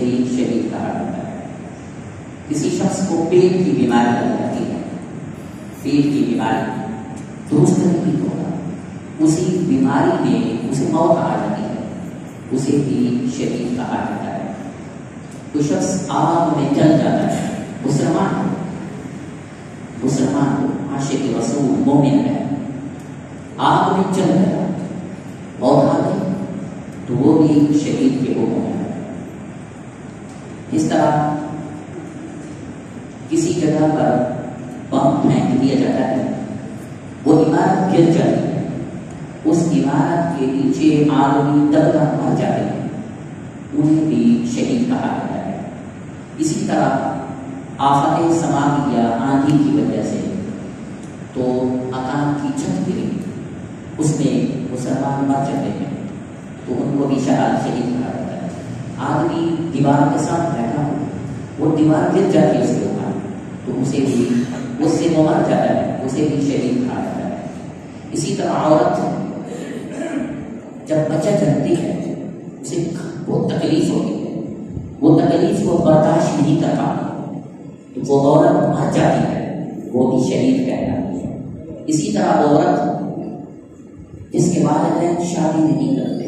भी शहीद कहा जाता है। किसी शख्स को पेट की बीमारी लग जाती है, पेट की बीमारी दुरुस्त नहीं होगा, उसी बीमारी में उसे मौत आ जाती है, उसे भी शहीद कहा जाता है। कोई शख्स आग में जल जाता है, मुसलमान को आशिक रसूल मोमिन है, आग में जल गया, मौत आ गई, तो वो भी शहीद के हुक्म है। इस तरह किसी जगह पर बम फेंक दिया जाता है, वो इमारत गिर जाती है, उस इमारत के नीचे आदमी दबकर मर जाते हैं, उन्हें भी शहीद कहा जाता है। इसी तरह आफत समाई या आंधी की वजह से तो मकान की छत गिरी, उसमें मुसलमान मर जाते हैं, तो उनको भी शहीद कहा जाता है। आदमी दीवार के साथ बैठा हो, वो दीवार गिर जाती है उसके ऊपर, तो उसे भी, उससे वो मर जाता है, उसे भी शहीद कहा जाता है। इसी तरह औरत जब बच्चा जन्मती है, उसे बहुत तकलीफ होती है, वो तकलीफ को बर्दाश्त नहीं कर पाती, तो वो औरत मर जाती है, वो भी शहीद कहलाती है। इसी तरह औरत जिसके वालिदैन शादी नहीं करते,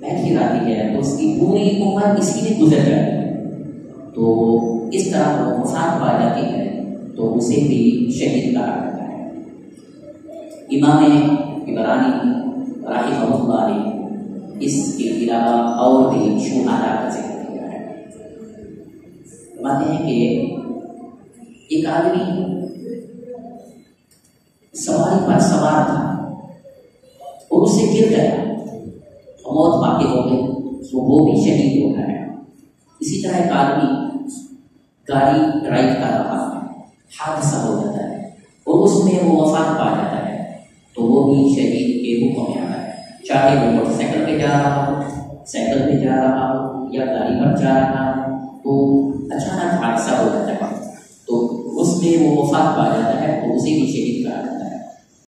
बैठी रहती है, तो उसकी पूरी उम्र इसी में गुजर जाती है, तो इस तरह वो वफात पा जाती है, तो उसे भी शहीद कहा जाता है। इमाम इबरानी राहिमहुल्लाह ने इसके अलावा और भी शुहादा का जिक्र किया है। कहते हैं कि एक आदमी सवारी पर सवार था और उससे गिर गया, मौत वाक़ई हो गई, तो वो भी शहीद हो गया। इसी तरह एक आदमी गाड़ी ड्राइव कर रहा है, हादसा हो जाता है और उसमें वो वफात पा जाता है, तो वो भी शहीद के हुक्म में आता है। चाहे वो मोटरसाइकिल पे जा रहा हो, साइकिल पे जा रहा हो या गाड़ी पर जा रहा हो, तो अचानक हादसा हो जाता है,